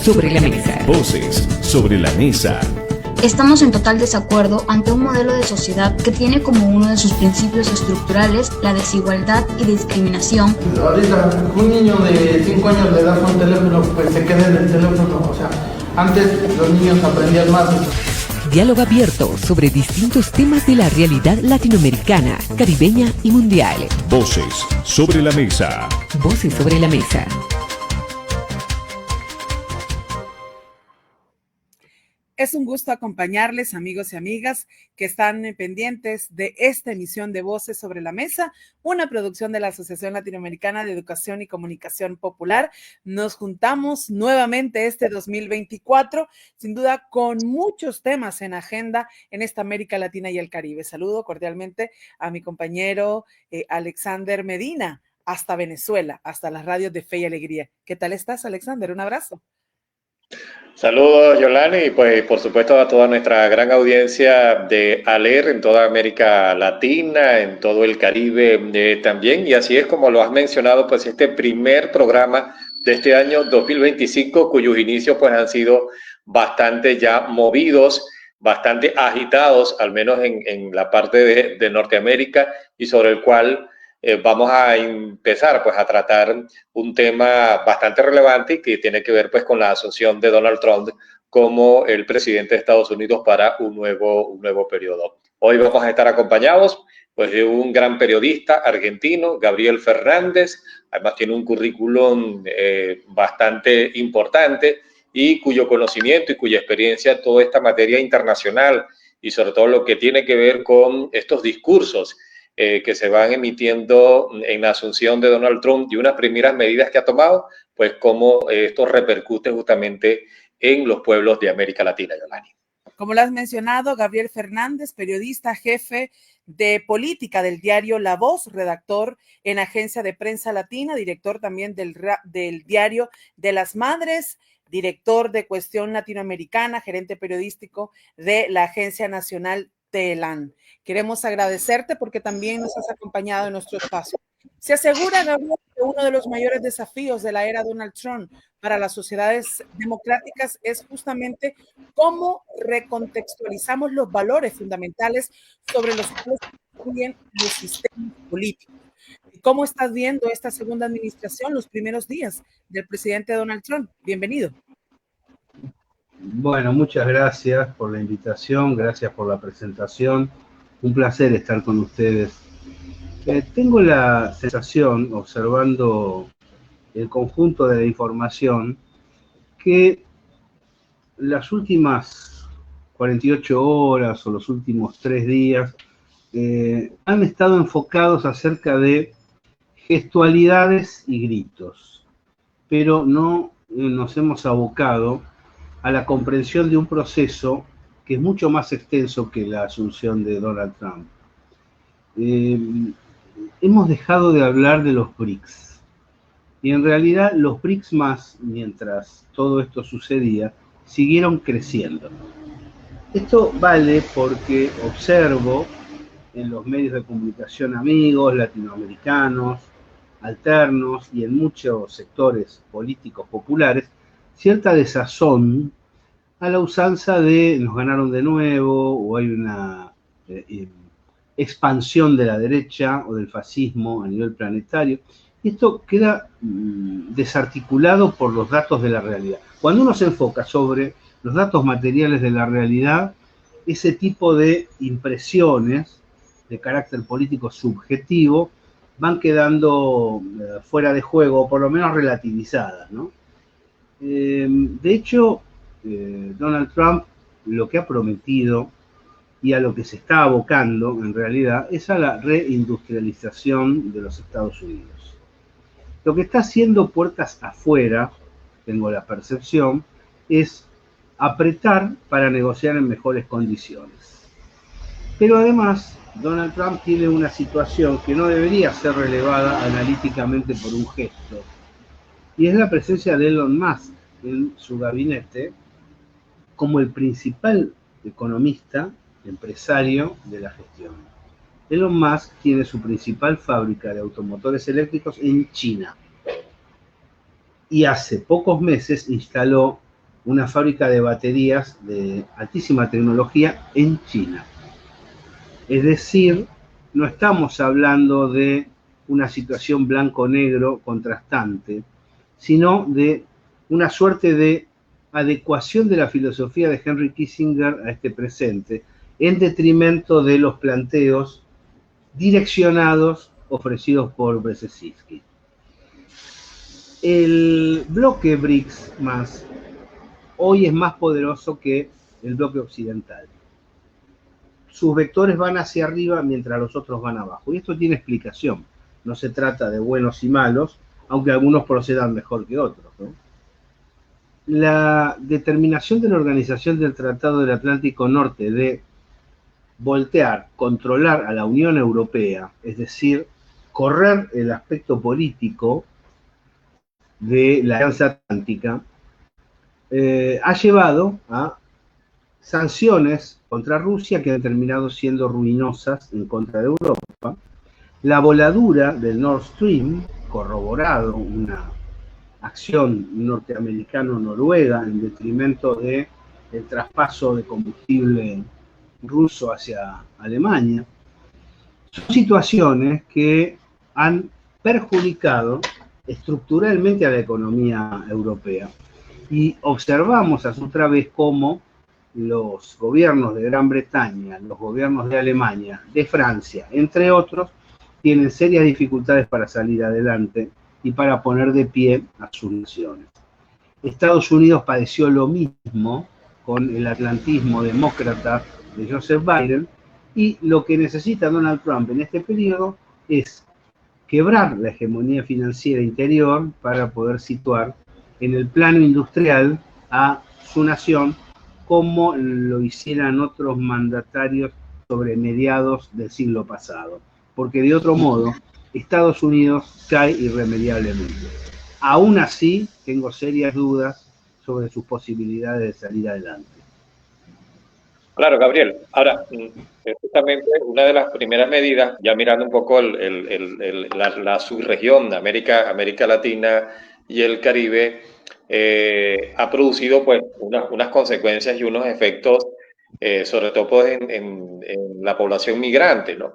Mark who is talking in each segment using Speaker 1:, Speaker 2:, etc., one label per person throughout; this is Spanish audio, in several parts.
Speaker 1: sobre la mesa.
Speaker 2: Voces sobre la mesa.
Speaker 3: Estamos en total desacuerdo ante un modelo de sociedad que tiene como uno de sus principios estructurales la desigualdad y discriminación.
Speaker 4: Ahorita un niño de 5 años le das un teléfono, pues se queda en el teléfono. O sea, antes los niños aprendían más.
Speaker 1: Diálogo abierto sobre distintos temas de la realidad latinoamericana, caribeña y mundial.
Speaker 2: Voces sobre la mesa.
Speaker 1: Voces sobre la mesa.
Speaker 5: Es un gusto acompañarles, amigos y amigas, que están pendientes de esta emisión de Voces sobre la Mesa, una producción de la Asociación Latinoamericana de Educación y Comunicación Popular. Nos juntamos nuevamente este 2024, sin duda con muchos temas en agenda en esta América Latina y el Caribe. Saludo cordialmente a mi compañero Alexander Medina, hasta Venezuela, hasta las radios de Fe y Alegría. ¿Qué tal estás, Alexander? Un abrazo.
Speaker 6: Saludos, Yolani, y pues por supuesto a toda nuestra gran audiencia de ALER en toda América Latina, en todo el Caribe también, y así es como lo has mencionado, pues este primer programa de este año 2025, cuyos inicios pues han sido bastante ya movidos, bastante agitados, al menos en la parte de Norteamérica, y sobre el cual vamos a empezar pues a tratar un tema bastante relevante que tiene que ver pues con la asunción de Donald Trump como el presidente de Estados Unidos para un nuevo periodo. Hoy vamos a estar acompañados pues de un gran periodista argentino, Gabriel Fernández. Además tiene un currículum bastante importante y cuyo conocimiento y cuya experiencia toda esta materia internacional y sobre todo lo que tiene que ver con estos discursos que se van emitiendo en la asunción de Donald Trump y unas primeras medidas que ha tomado, pues cómo esto repercute justamente en los pueblos de América Latina, Yolani.
Speaker 5: Como lo has mencionado, Gabriel Fernández, periodista, jefe de política del diario La Voz, redactor en Agencia de Prensa Latina, director también del diario de las Madres, director de Cuestión Latinoamericana, gerente periodístico de la Agencia Nacional TELAN. Queremos agradecerte porque también nos has acompañado en nuestro espacio. Se asegura, Gabriel, que uno de los mayores desafíos de la era Donald Trump para las sociedades democráticas es justamente cómo recontextualizamos los valores fundamentales sobre los cuales construyen los sistemas políticos. ¿Cómo estás viendo esta segunda administración, los primeros días del presidente Donald Trump? Bienvenido.
Speaker 7: Bueno, muchas gracias por la invitación, gracias por la presentación. Un placer estar con ustedes. Tengo la sensación, observando el conjunto de la información, que las últimas 48 horas o los últimos 3 días han estado enfocados acerca de gestualidades y gritos, pero no nos hemos abocado a la comprensión de un proceso que es mucho más extenso que la asunción de Donald Trump. Hemos dejado de hablar de los BRICS. Y en realidad los BRICS más, mientras todo esto sucedía, siguieron creciendo. Esto vale porque observo en los medios de comunicación amigos, latinoamericanos, alternos y en muchos sectores políticos populares, cierta desazón a la usanza de nos ganaron de nuevo o hay una expansión de la derecha o del fascismo a nivel planetario. Y esto queda desarticulado por los datos de la realidad. Cuando uno se enfoca sobre los datos materiales de la realidad, ese tipo de impresiones de carácter político subjetivo van quedando fuera de juego, o por lo menos relativizadas, ¿no? De hecho, Donald Trump lo que ha prometido y a lo que se está abocando en realidad es a la reindustrialización de los Estados Unidos. Lo que está haciendo puertas afuera, tengo la percepción, es apretar para negociar en mejores condiciones. Pero además, Donald Trump tiene una situación que no debería ser relevada analíticamente por un gesto, y es la presencia de Elon Musk en su gabinete como el principal economista, empresario de la gestión. Elon Musk tiene su principal fábrica de automotores eléctricos en China y hace pocos meses instaló una fábrica de baterías de altísima tecnología en China. Es decir, no estamos hablando de una situación blanco-negro contrastante, sino de una suerte de adecuación de la filosofía de Henry Kissinger a este presente, en detrimento de los planteos direccionados ofrecidos por Brzezinski. El bloque BRICS más hoy es más poderoso que el bloque occidental. Sus vectores van hacia arriba mientras los otros van abajo. Y esto tiene explicación. No se trata de buenos y malos, aunque algunos procedan mejor que otros, ¿no? La determinación de la Organización del Tratado del Atlántico Norte de voltear, controlar a la Unión Europea, es decir, correr el aspecto político de la Alianza Atlántica, ha llevado a sanciones contra Rusia que han terminado siendo ruinosas en contra de Europa. La voladura del Nord Stream, corroborado una acción norteamericano-noruega en detrimento del traspaso de combustible ruso hacia Alemania, son situaciones que han perjudicado estructuralmente a la economía europea. Y observamos a su través cómo los gobiernos de Gran Bretaña, los gobiernos de Alemania, de Francia, entre otros, tienen serias dificultades para salir adelante y para poner de pie a sus naciones. Estados Unidos padeció lo mismo con el atlantismo demócrata de Joseph Biden, y lo que necesita Donald Trump en este periodo es quebrar la hegemonía financiera interior para poder situar en el plano industrial a su nación, como lo hicieran otros mandatarios sobre mediados del siglo pasado. Porque de otro modo, Estados Unidos cae irremediablemente. Aún así, tengo serias dudas sobre sus posibilidades de salir adelante.
Speaker 6: Claro, Gabriel. Ahora, justamente una de las primeras medidas, ya mirando un poco la subregión, América Latina y el Caribe, ha producido pues unas consecuencias y unos efectos, sobre todo pues, en la población migrante, ¿no?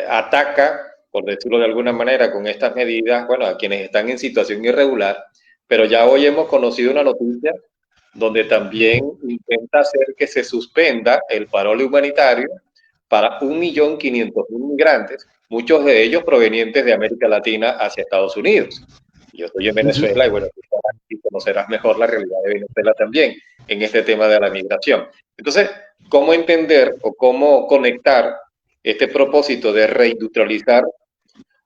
Speaker 6: Ataca, por decirlo de alguna manera, con estas medidas, bueno, a quienes están en situación irregular, pero ya hoy hemos conocido una noticia donde también intenta hacer que se suspenda el parole humanitario para 1.500.000 migrantes, muchos de ellos provenientes de América Latina hacia Estados Unidos. Yo estoy en Venezuela y bueno, tú conocerás mejor la realidad de Venezuela también en este tema de la migración. Entonces, ¿cómo entender o cómo conectar este propósito de reindustrializar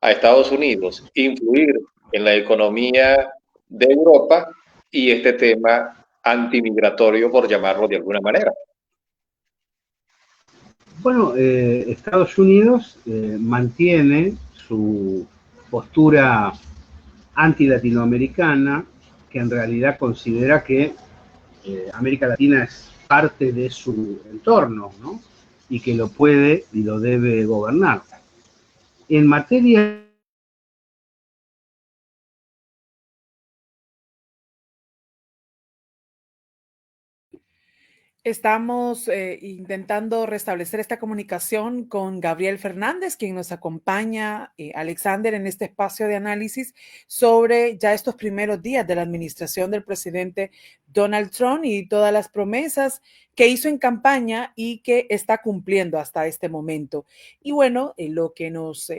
Speaker 6: a Estados Unidos, influir en la economía de Europa y este tema antimigratorio, por llamarlo de alguna manera?
Speaker 7: Bueno, Estados Unidos mantiene su postura anti-latinoamericana, que en realidad considera que América Latina es parte de su entorno, ¿no? Y que lo puede y lo debe gobernar. En materia
Speaker 5: Estamos intentando restablecer esta comunicación con Gabriel Fernández, quien nos acompaña, Alexander, en este espacio de análisis sobre ya estos primeros días de la administración del presidente Donald Trump y todas las promesas que hizo en campaña y que está cumpliendo hasta este momento. Y bueno, lo que nos,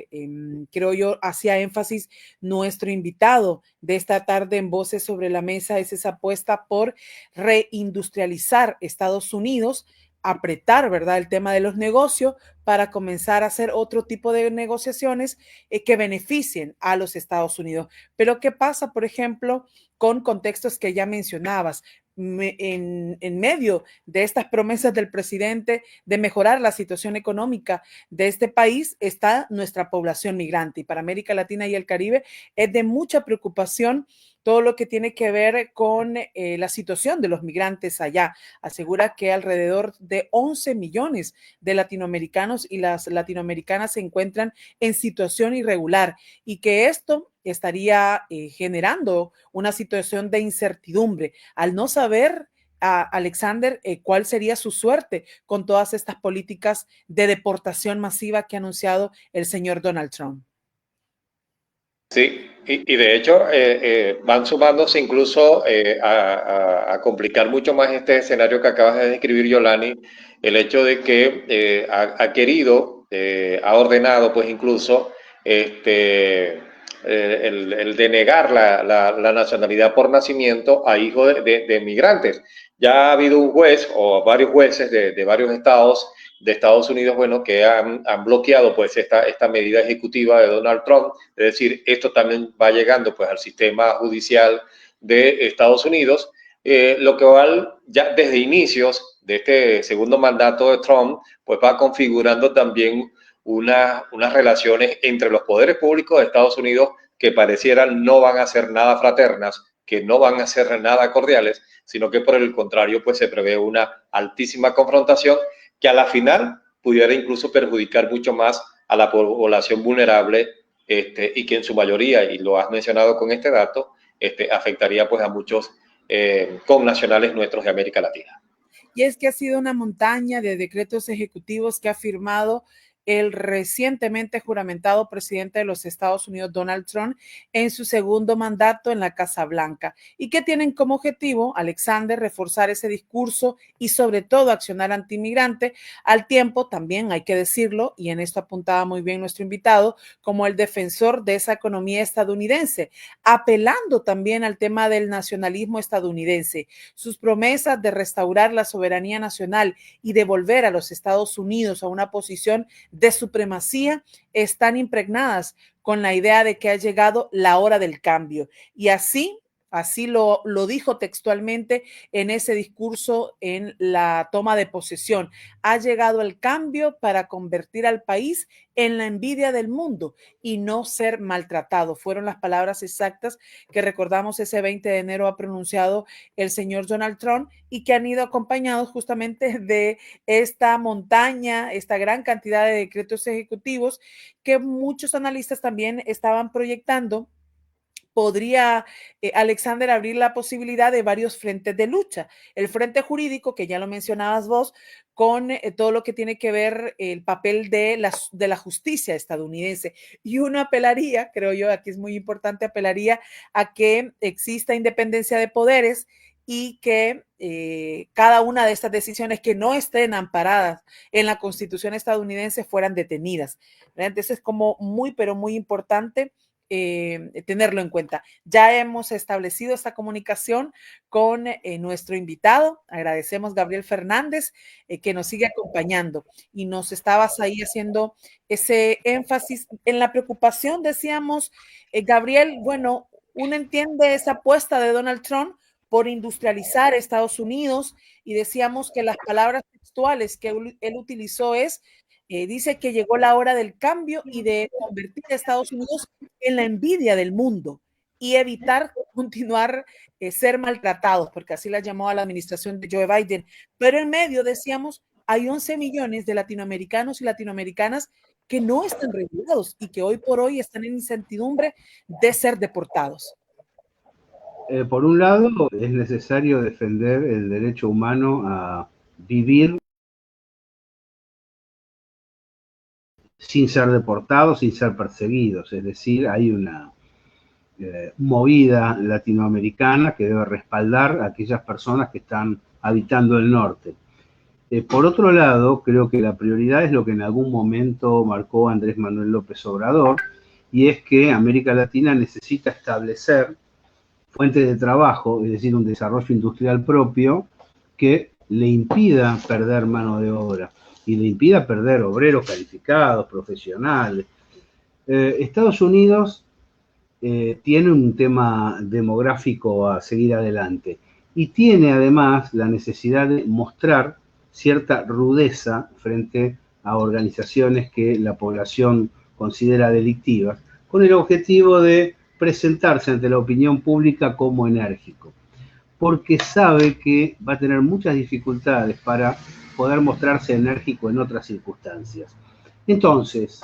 Speaker 5: creo yo, hacía énfasis nuestro invitado de esta tarde en Voces sobre la Mesa es esa apuesta por reindustrializar Estados Unidos, apretar, ¿verdad?, el tema de los negocios para comenzar a hacer otro tipo de negociaciones que beneficien a los Estados Unidos. Pero ¿qué pasa, por ejemplo, con contextos que ya mencionabas? En medio de estas promesas del presidente de mejorar la situación económica de este país está nuestra población migrante, y para América Latina y el Caribe es de mucha preocupación todo lo que tiene que ver con la situación de los migrantes allá. Asegura que alrededor de 11 millones de latinoamericanos y las latinoamericanas se encuentran en situación irregular y que esto estaría generando una situación de incertidumbre al no saber Alexander, cuál sería su suerte con todas estas políticas de deportación masiva que ha anunciado el señor Donald Trump.
Speaker 6: Sí, y de hecho van sumándose incluso a complicar mucho más este escenario que acabas de describir, Yolani, el hecho de que ha querido, ha ordenado pues incluso el denegar la nacionalidad por nacimiento a hijos de migrantes. Ya ha habido un juez o varios jueces de varios estados de Estados Unidos, bueno, que han bloqueado pues esta medida ejecutiva de Donald Trump. Es decir, esto también va llegando pues al sistema judicial de Estados Unidos, lo que va ya desde inicios de este segundo mandato de Trump, pues va configurando también unas relaciones entre los poderes públicos de Estados Unidos que parecieran no van a ser nada fraternas, que no van a ser nada cordiales, sino que por el contrario pues se prevé una altísima confrontación que a la final pudiera incluso perjudicar mucho más a la población vulnerable y que en su mayoría, y lo has mencionado con este dato, afectaría pues a muchos connacionales nuestros de América Latina.
Speaker 5: Y es que ha sido una montaña de decretos ejecutivos que ha firmado el recientemente juramentado presidente de los Estados Unidos, Donald Trump, en su segundo mandato en la Casa Blanca, y que tienen como objetivo, Alexander, reforzar ese discurso y sobre todo accionar antimigrante, al tiempo también hay que decirlo, y en esto apuntaba muy bien nuestro invitado, como el defensor de esa economía estadounidense, apelando también al tema del nacionalismo estadounidense. Sus promesas de restaurar la soberanía nacional y devolver a los Estados Unidos a una posición de supremacía están impregnadas con la idea de que ha llegado la hora del cambio. Y así lo dijo textualmente en ese discurso en la toma de posesión. Ha llegado el cambio para convertir al país en la envidia del mundo y no ser maltratado. Fueron las palabras exactas que recordamos ese 20 de enero ha pronunciado el señor Donald Trump y que han ido acompañados justamente de esta montaña, esta gran cantidad de decretos ejecutivos que muchos analistas también estaban proyectando. Podría Alexander abrir la posibilidad de varios frentes de lucha. El frente jurídico, que ya lo mencionabas vos, con todo lo que tiene que ver el papel de la justicia estadounidense. Y uno apelaría, creo yo, aquí es muy importante, apelaría a que exista independencia de poderes y que cada una de estas decisiones que no estén amparadas en la Constitución estadounidense fueran detenidas. Entonces es como muy, pero muy importante tenerlo en cuenta. Ya hemos establecido esta comunicación con nuestro invitado. Agradecemos Gabriel Fernández que nos sigue acompañando y nos estabas ahí haciendo ese énfasis en la preocupación, decíamos, Gabriel, bueno, uno entiende esa apuesta de Donald Trump por industrializar Estados Unidos y decíamos que las palabras textuales que él utilizó dice que llegó la hora del cambio y de convertir a Estados Unidos en la envidia del mundo y evitar continuar ser maltratados, porque así la llamó a la administración de Joe Biden. Pero en medio, decíamos, hay 11 millones de latinoamericanos y latinoamericanas que no están regulados y que hoy por hoy están en incertidumbre de ser deportados.
Speaker 7: Por un lado, es necesario defender el derecho humano a vivir sin ser deportados, sin ser perseguidos. Es decir, hay una movida latinoamericana que debe respaldar a aquellas personas que están habitando el norte. Por otro lado, creo que la prioridad es lo que en algún momento marcó Andrés Manuel López Obrador, y es que América Latina necesita establecer fuentes de trabajo, es decir, un desarrollo industrial propio que le impida perder mano de obra y le impida perder obreros calificados, profesionales. Estados Unidos tiene un tema demográfico a seguir adelante y tiene además la necesidad de mostrar cierta rudeza frente a organizaciones que la población considera delictivas, con el objetivo de presentarse ante la opinión pública como enérgico, porque sabe que va a tener muchas dificultades para poder mostrarse enérgico en otras circunstancias. Entonces,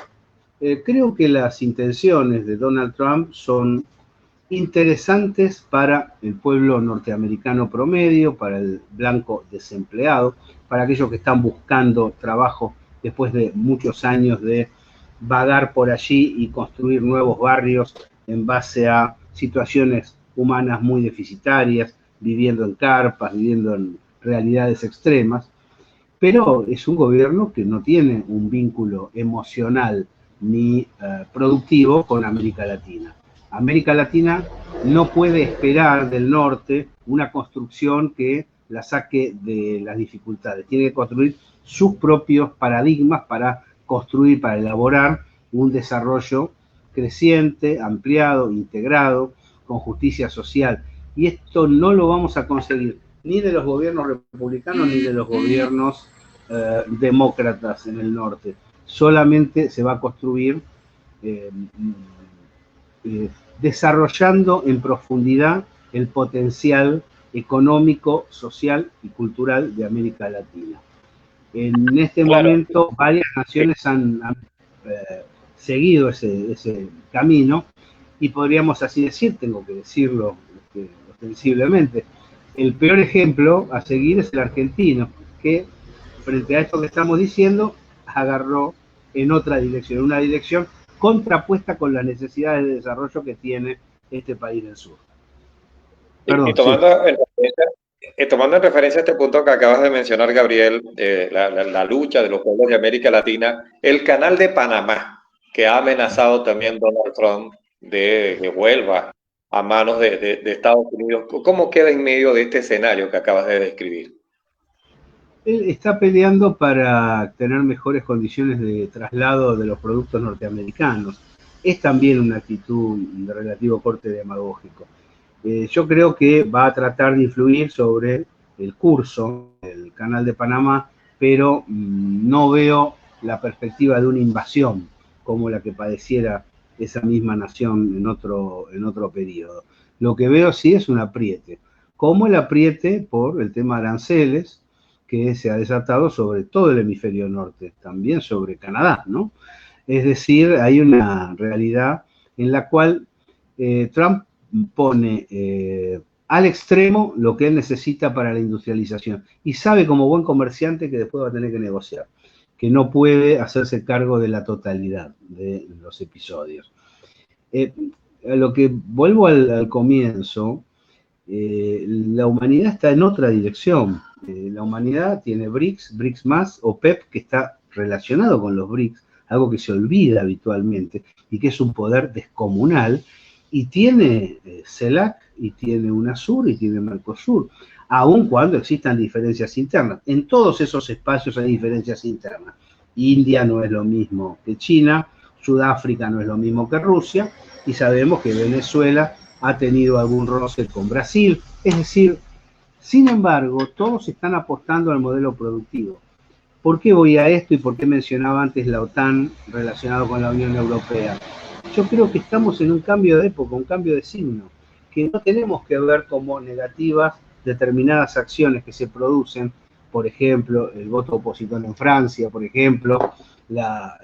Speaker 7: Creo que las intenciones de Donald Trump son interesantes para el pueblo norteamericano promedio, para el blanco desempleado, para aquellos que están buscando trabajo después de muchos años de vagar por allí y construir nuevos barrios en base a situaciones humanas muy deficitarias, viviendo en carpas, viviendo en realidades extremas, pero es un gobierno que no tiene un vínculo emocional ni productivo con América Latina. América Latina no puede esperar del norte una construcción que la saque de las dificultades. Tiene que construir sus propios paradigmas para construir, para elaborar un desarrollo creciente, ampliado, integrado, con justicia social. Y esto no lo vamos a conseguir ni de los gobiernos republicanos ni de los gobiernos demócratas en el norte. Solamente se va a construir desarrollando en profundidad el potencial económico, social y cultural de América Latina. En este momento varias naciones han seguido ese camino y podríamos así decir, tengo que decirlo ostensiblemente, el peor ejemplo a seguir es el argentino, que frente a esto que estamos diciendo agarró en otra dirección, una dirección contrapuesta con las necesidades de desarrollo que tiene este país del sur.
Speaker 6: Perdón, tomando en referencia este punto que acabas de mencionar, Gabriel, la lucha de los pueblos de América Latina, el canal de Panamá, que ha amenazado también Donald Trump de que vuelva a manos de Estados Unidos, ¿cómo queda en medio de este escenario que acabas de describir?
Speaker 7: Él está peleando para tener mejores condiciones de traslado de los productos norteamericanos. Es también una actitud de relativo corte demagógico. Yo creo que va a tratar de influir sobre el curso del Canal de Panamá, pero no veo la perspectiva de una invasión como la que padeciera esa misma nación en otro periodo. Lo que veo sí es un apriete, como el apriete por el tema de aranceles, que se ha desatado sobre todo el hemisferio norte, también sobre Canadá, ¿no? Es decir, hay una realidad en la cual Trump pone al extremo lo que él necesita para la industrialización y sabe como buen comerciante que después va a tener que negociar, que no puede hacerse cargo de la totalidad de los episodios. A lo que vuelvo al comienzo, la humanidad está en otra dirección. La humanidad tiene BRICS, BRICS más, OPEP, que está relacionado con los BRICS, algo que se olvida habitualmente y que es un poder descomunal, y tiene CELAC, y tiene UNASUR, y tiene Mercosur, aun cuando existan diferencias internas. En todos esos espacios hay diferencias internas. India no es lo mismo que China, Sudáfrica no es lo mismo que Rusia, y sabemos que Venezuela ha tenido algún roce con Brasil. Es decir, sin embargo, todos están apostando al modelo productivo. ¿Por qué voy a esto y por qué mencionaba antes la OTAN relacionado con la Unión Europea? Yo creo que estamos en un cambio de época, un cambio de signo, que no tenemos que ver como negativas determinadas acciones que se producen, por ejemplo, el voto opositor en Francia, por ejemplo, la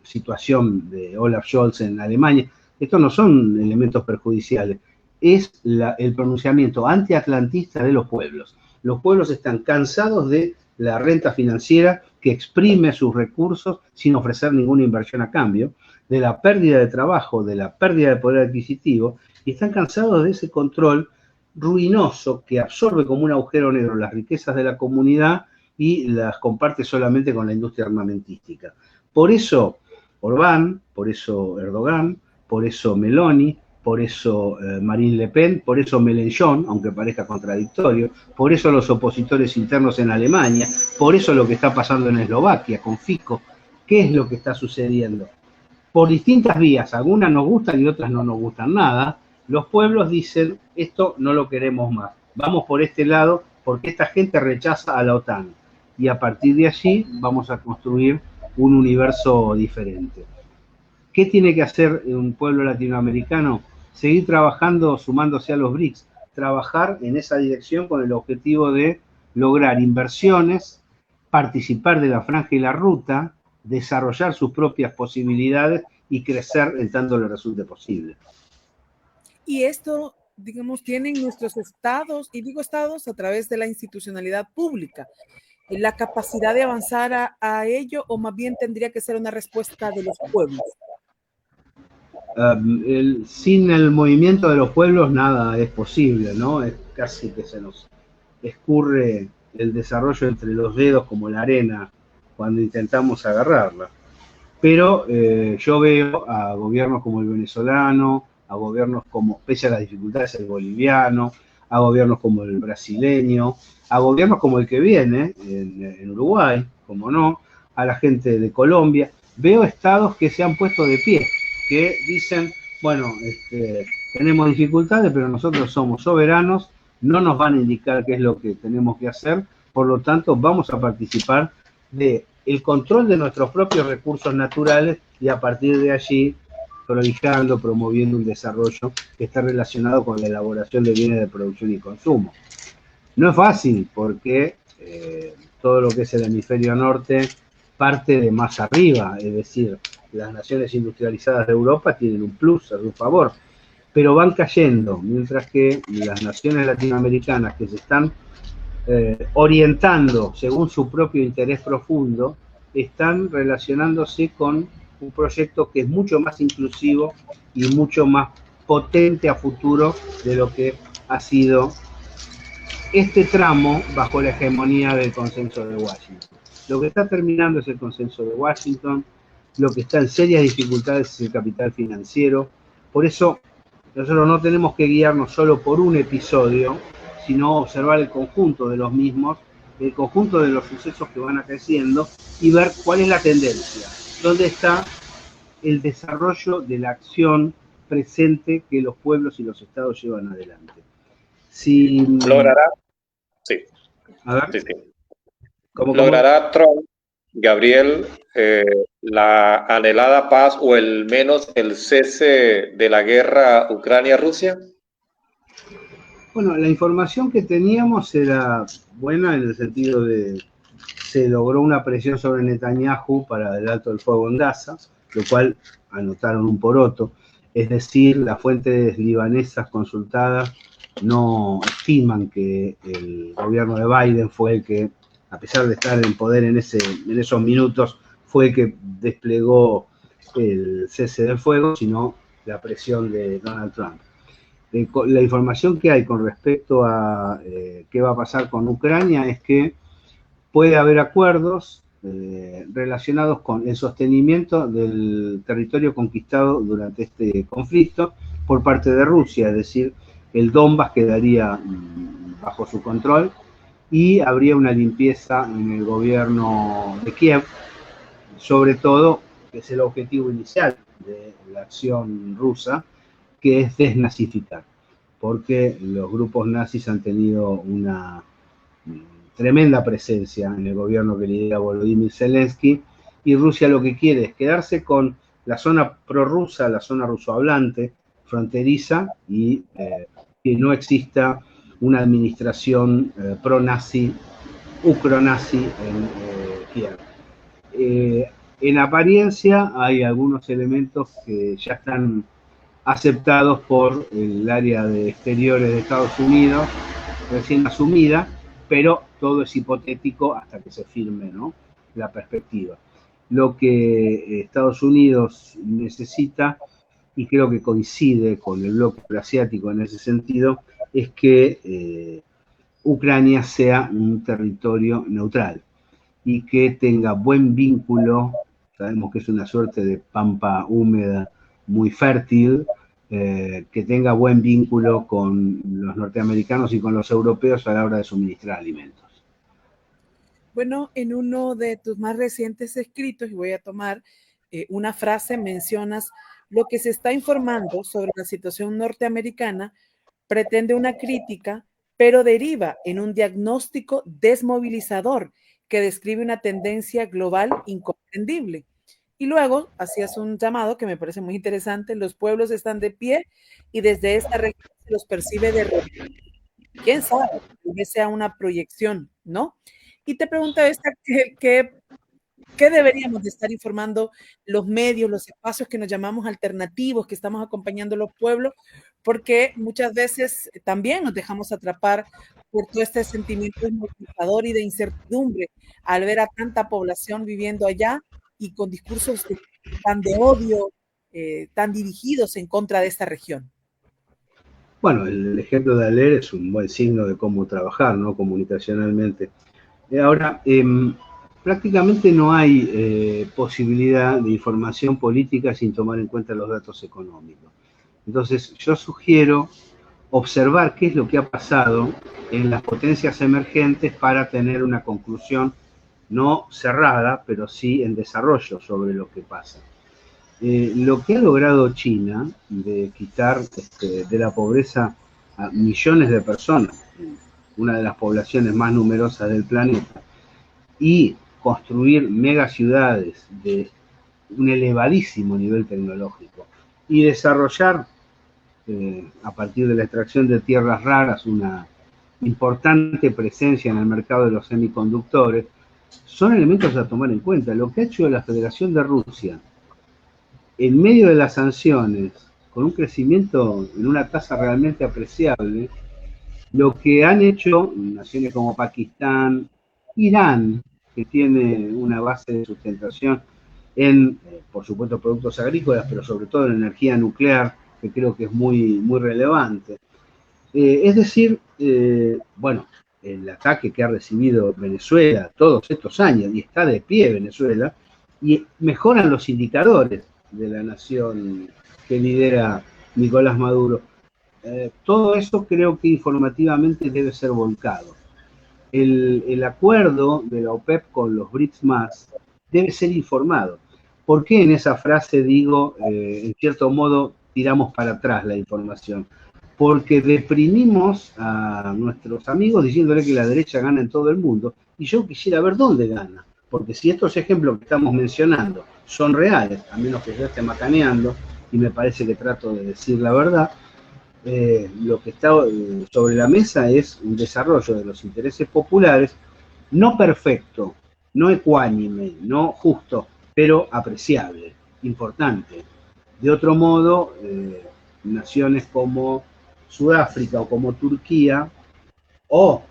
Speaker 7: situación de Olaf Scholz en Alemania. Estos no son elementos perjudiciales, es el pronunciamiento antiatlantista de los pueblos. Los pueblos están cansados de la renta financiera que exprime sus recursos sin ofrecer ninguna inversión a cambio, de la pérdida de trabajo, de la pérdida de poder adquisitivo, y están cansados de ese control ruinoso que absorbe como un agujero negro las riquezas de la comunidad y las comparte solamente con la industria armamentística. Por eso Orbán, por eso Erdogan, por eso Meloni, por eso Marine Le Pen, por eso Mélenchon, aunque parezca contradictorio, por eso los opositores internos en Alemania, por eso lo que está pasando en Eslovaquia con Fico. ¿Qué es lo que está sucediendo? Por distintas vías, algunas nos gustan y otras no nos gustan nada, los pueblos dicen, esto no lo queremos más, vamos por este lado porque esta gente rechaza a la OTAN. Y a partir de allí vamos a construir un universo diferente. ¿Qué tiene que hacer un pueblo latinoamericano? Seguir trabajando, sumándose a los BRICS, trabajar en esa dirección con el objetivo de lograr inversiones, participar de la franja y la ruta, desarrollar sus propias posibilidades y crecer en tanto le resulte posible.
Speaker 5: Y esto, digamos, tienen nuestros estados, y digo estados a través de la institucionalidad pública, la capacidad de avanzar a ello, o más bien tendría que ser una respuesta de los pueblos.
Speaker 7: Sin el movimiento de los pueblos nada es posible, ¿no? Es casi que se nos escurre el desarrollo entre los dedos como la arena cuando intentamos agarrarla. Pero yo veo a gobiernos como el venezolano, a gobiernos como, pese a las dificultades, el boliviano, a gobiernos como el brasileño, a gobiernos como el que viene en Uruguay, como no, a la gente de Colombia. Veo estados que se han puesto de pie, que dicen, bueno, tenemos dificultades, pero nosotros somos soberanos, no nos van a indicar qué es lo que tenemos que hacer, por lo tanto vamos a participar del control de nuestros propios recursos naturales y a partir de allí prohijando, promoviendo un desarrollo que está relacionado con la elaboración de bienes de producción y consumo. No es fácil porque todo lo que es el hemisferio norte parte de más arriba, es decir, las naciones industrializadas de Europa tienen un plus a su favor, pero van cayendo, mientras que las naciones latinoamericanas que se están orientando según su propio interés profundo, están relacionándose con un proyecto que es mucho más inclusivo y mucho más potente a futuro de lo que ha sido este tramo bajo la hegemonía del consenso de Washington. Lo que está terminando es el consenso de Washington, lo que está en serias dificultades es el capital financiero, por eso nosotros no tenemos que guiarnos solo por un episodio, sino observar el conjunto de los mismos, el conjunto de los sucesos que van creciendo y ver cuál es la tendencia, dónde está el desarrollo de la acción presente que los pueblos y los estados llevan adelante. Si
Speaker 6: logrará, sí.
Speaker 7: A ver.
Speaker 6: Sí, sí. ¿Logrará Trump, Gabriel, la anhelada paz o el menos el cese de la guerra Ucrania-Rusia?
Speaker 7: Bueno, la información que teníamos era buena en el sentido de se logró una presión sobre Netanyahu para el alto del fuego en Gaza, lo cual anotaron un poroto, es decir, las fuentes libanesas consultadas no estiman que el gobierno de Biden fue el que, a pesar de estar en poder en esos minutos, fue el que desplegó el cese del fuego, sino la presión de Donald Trump. La información que hay con respecto a qué va a pasar con Ucrania es que puede haber acuerdos relacionados con el sostenimiento del territorio conquistado durante este conflicto por parte de Rusia, es decir, el Donbass quedaría bajo su control y habría una limpieza en el gobierno de Kiev, sobre todo, que es el objetivo inicial de la acción rusa, que es desnazificar, porque los grupos nazis han tenido una tremenda presencia en el gobierno que lidera Volodymyr Zelensky, y Rusia lo que quiere es quedarse con la zona prorrusa, la zona rusohablante, fronteriza, y que no exista una administración pro-nazi, ucronazi en Kiev. En apariencia hay algunos elementos que ya están aceptados por el área de exteriores de Estados Unidos, recién asumida, pero todo es hipotético hasta que se firme, ¿no?, la perspectiva. Lo que Estados Unidos necesita, y creo que coincide con el bloque asiático en ese sentido, es que Ucrania sea un territorio neutral y que tenga buen vínculo, sabemos que es una suerte de pampa húmeda muy fértil, que tenga buen vínculo con los norteamericanos y con los europeos a la hora de suministrar alimentos.
Speaker 5: Bueno, en uno de tus más recientes escritos, y voy a tomar una frase, mencionas: lo que se está informando sobre la situación norteamericana pretende una crítica, pero deriva en un diagnóstico desmovilizador que describe una tendencia global incomprendible. Y luego hacías un llamado que me parece muy interesante: los pueblos están de pie y desde esta región se los percibe de repente. ¿Quién sabe? Que sea una proyección, ¿no? Y te pregunto esta, ¿qué ¿Qué deberíamos de estar informando los medios, los espacios que nos llamamos alternativos, que estamos acompañando a los pueblos? Porque muchas veces también nos dejamos atrapar por todo este sentimiento desmotivador y de incertidumbre al ver a tanta población viviendo allá y con discursos tan de odio, tan dirigidos en contra de esta región.
Speaker 7: Bueno, el ejemplo de ALER es un buen signo de cómo trabajar, ¿no? Comunicacionalmente. Ahora, prácticamente no hay posibilidad de información política sin tomar en cuenta los datos económicos. Entonces, yo sugiero observar qué es lo que ha pasado en las potencias emergentes para tener una conclusión no cerrada, pero sí en desarrollo sobre lo que pasa. Lo que ha logrado China de quitar de la pobreza a millones de personas, una de las poblaciones más numerosas del planeta, y construir megaciudades de un elevadísimo nivel tecnológico y desarrollar a partir de la extracción de tierras raras una importante presencia en el mercado de los semiconductores, son elementos a tomar en cuenta. Lo que ha hecho la Federación de Rusia en medio de las sanciones, con un crecimiento en una tasa realmente apreciable, lo que han hecho naciones como Pakistán, Irán, que tiene una base de sustentación en, por supuesto, productos agrícolas, pero sobre todo en energía nuclear, que creo que es muy, muy relevante. Es decir, bueno, el ataque que ha recibido Venezuela todos estos años, y está de pie Venezuela, y mejoran los indicadores de la nación que lidera Nicolás Maduro. Todo eso creo que informativamente debe ser volcado. El acuerdo de la OPEP con los BRICS más debe ser informado. ¿Por qué en esa frase digo, en cierto modo, tiramos para atrás la información? Porque deprimimos a nuestros amigos diciéndole que la derecha gana en todo el mundo, y yo quisiera ver dónde gana, porque si estos ejemplos que estamos mencionando son reales, a menos que yo esté macaneando, y me parece que trato de decir la verdad, lo que está sobre la mesa es un desarrollo de los intereses populares, no perfecto, no ecuánime, no justo, pero apreciable, importante. De otro modo, naciones como Sudáfrica o como Turquía o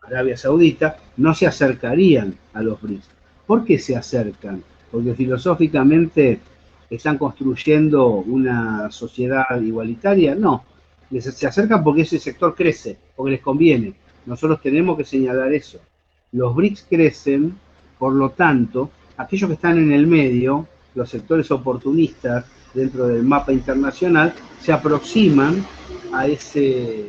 Speaker 7: Arabia Saudita no se acercarían a los BRICS. ¿Por qué se acercan? Porque filosóficamente están construyendo una sociedad igualitaria. No, se acercan porque ese sector crece, porque les conviene. Nosotros tenemos que señalar eso. Los BRICS crecen, por lo tanto, aquellos que están en el medio, los sectores oportunistas dentro del mapa internacional, se aproximan a ese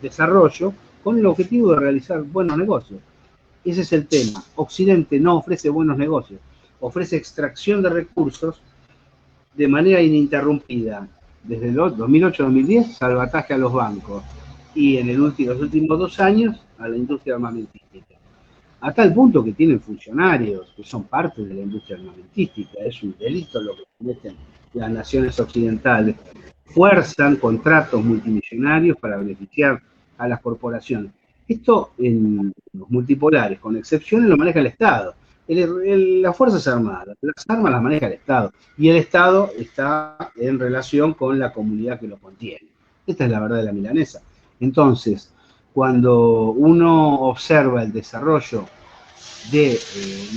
Speaker 7: desarrollo con el objetivo de realizar buenos negocios. Ese es el tema. Occidente no ofrece buenos negocios, ofrece extracción de recursos de manera ininterrumpida. Desde el 2008-2010, salvataje a los bancos, y en los últimos 2 años a la industria armamentística. A tal punto que tienen funcionarios que son parte de la industria armamentística. Es un delito lo que cometen las naciones occidentales. Fuerzan contratos multimillonarios para beneficiar a las corporaciones. Esto en los multipolares, con excepciones, lo maneja el Estado. Las Fuerzas Armadas, las armas las maneja el Estado, y el Estado está en relación con la comunidad que lo contiene. Esta es la verdad de la milanesa. Entonces, cuando uno observa el desarrollo de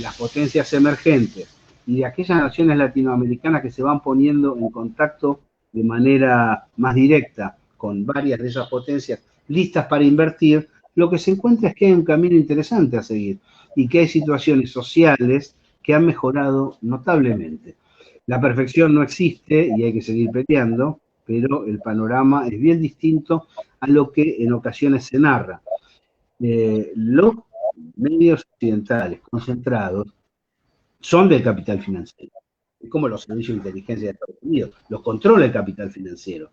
Speaker 7: las potencias emergentes y de aquellas naciones latinoamericanas que se van poniendo en contacto de manera más directa con varias de esas potencias listas para invertir, lo que se encuentra es que hay un camino interesante a seguir y que hay situaciones sociales que han mejorado notablemente. La perfección no existe y hay que seguir peleando, pero el panorama es bien distinto a lo que en ocasiones se narra. Los medios occidentales concentrados son del capital financiero. Es como los servicios de inteligencia de Estados Unidos, los controla el capital financiero.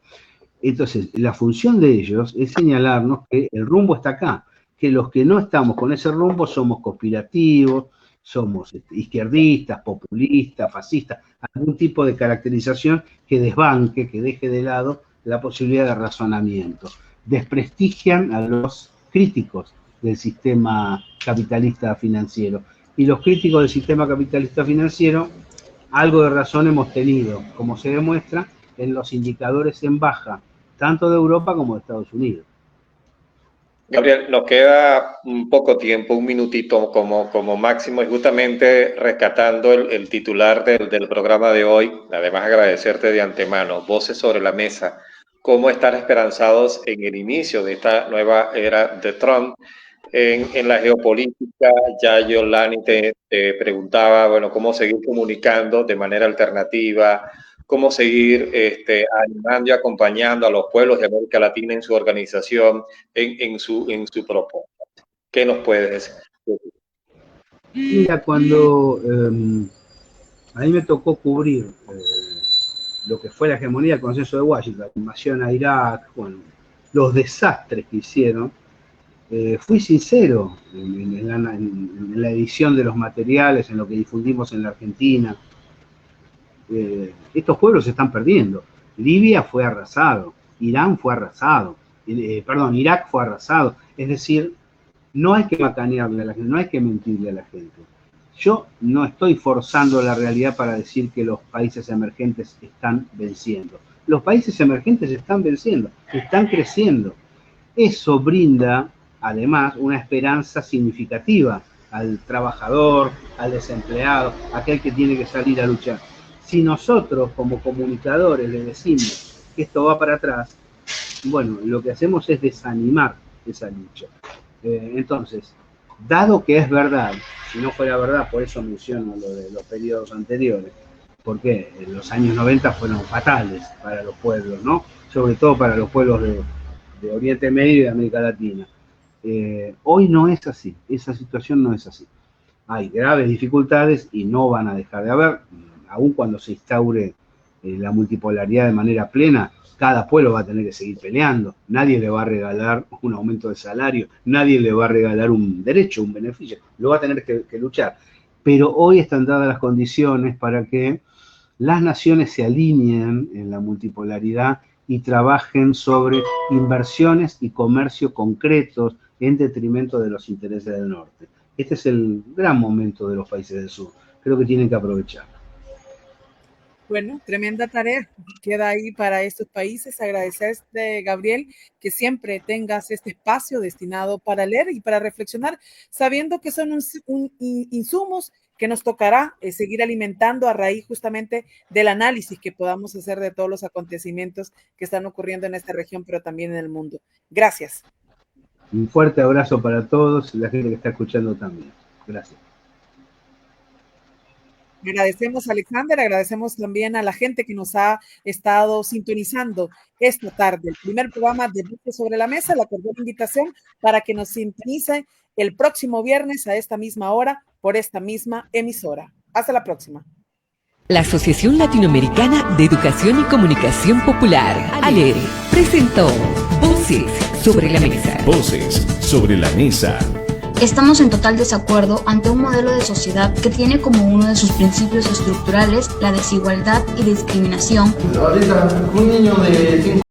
Speaker 7: Entonces, la función de ellos es señalarnos que el rumbo está acá, que los que no estamos con ese rumbo somos conspirativos, somos izquierdistas, populistas, fascistas, algún tipo de caracterización que desbanque, que deje de lado la posibilidad de razonamiento. Desprestigian a los críticos del sistema capitalista financiero. y los críticos del sistema capitalista financiero algo de razón hemos tenido, como se demuestra en los indicadores en baja, tanto de Europa como de Estados Unidos.
Speaker 6: Gabriel, nos queda un poco tiempo, un minutito como máximo, y justamente rescatando el titular del programa de hoy, además agradecerte de antemano, Voces sobre la Mesa, cómo estar esperanzados en el inicio de esta nueva era de Trump en la geopolítica. Ya Yolani te preguntaba, bueno, cómo seguir comunicando de manera alternativa, cómo seguir animando y acompañando a los pueblos de América Latina en su organización, en su propuesta. ¿Qué nos puedes decir?
Speaker 7: Mira, cuando a mí me tocó cubrir lo que fue la hegemonía del Consenso de Washington, la invasión a Irak, bueno, los desastres que hicieron, fui sincero en la edición de los materiales, en lo que difundimos en la Argentina. Estos pueblos se están perdiendo. Libia fue arrasado, Irán fue arrasado, Irak fue arrasado. Es decir, no hay que macanearle a la gente, no hay que mentirle a la gente. Yo no estoy forzando la realidad para decir que los países emergentes están venciendo. Los países emergentes están venciendo, están creciendo. Eso brinda, además, una esperanza significativa al trabajador, al desempleado, aquel que tiene que salir a luchar. Si nosotros como comunicadores le decimos que esto va para atrás, bueno, lo que hacemos es desanimar esa lucha. Entonces, dado que es verdad, si no fuera verdad, por eso menciono lo de los periodos anteriores, porque los años 90 fueron fatales para los pueblos, ¿no? Sobre todo para los pueblos de Oriente Medio y de América Latina. Hoy no es así, esa situación no es así. Hay graves dificultades y no van a dejar de haber. Aún cuando se instaure la multipolaridad de manera plena, cada pueblo va a tener que seguir peleando. Nadie le va a regalar un aumento de salario, nadie le va a regalar un derecho, un beneficio, lo va a tener que luchar. Pero hoy están dadas las condiciones para que las naciones se alineen en la multipolaridad y trabajen sobre inversiones y comercio concretos en detrimento de los intereses del norte. Este es el gran momento de los países del sur. Creo que tienen que aprovechar.
Speaker 5: Bueno, tremenda tarea queda ahí para estos países. Agradecerte, Gabriel, que siempre tengas este espacio destinado para leer y para reflexionar, sabiendo que son insumos que nos tocará seguir alimentando a raíz justamente del análisis que podamos hacer de todos los acontecimientos que están ocurriendo en esta región, pero también en el mundo. Gracias.
Speaker 7: Un fuerte abrazo para todos y la gente que está escuchando también. Gracias.
Speaker 5: Agradecemos a Alexander, agradecemos también a la gente que nos ha estado sintonizando esta tarde. El primer programa de Voces sobre la Mesa, la cordial invitación para que nos sintonicen el próximo viernes a esta misma hora por esta misma emisora. Hasta la próxima.
Speaker 1: La Asociación Latinoamericana de Educación y Comunicación Popular, ALER, presentó Voces sobre la Mesa.
Speaker 2: Voces sobre la Mesa.
Speaker 3: Estamos en total desacuerdo ante un modelo de sociedad que tiene como uno de sus principios estructurales la desigualdad y discriminación.
Speaker 4: Ahorita un niño de 5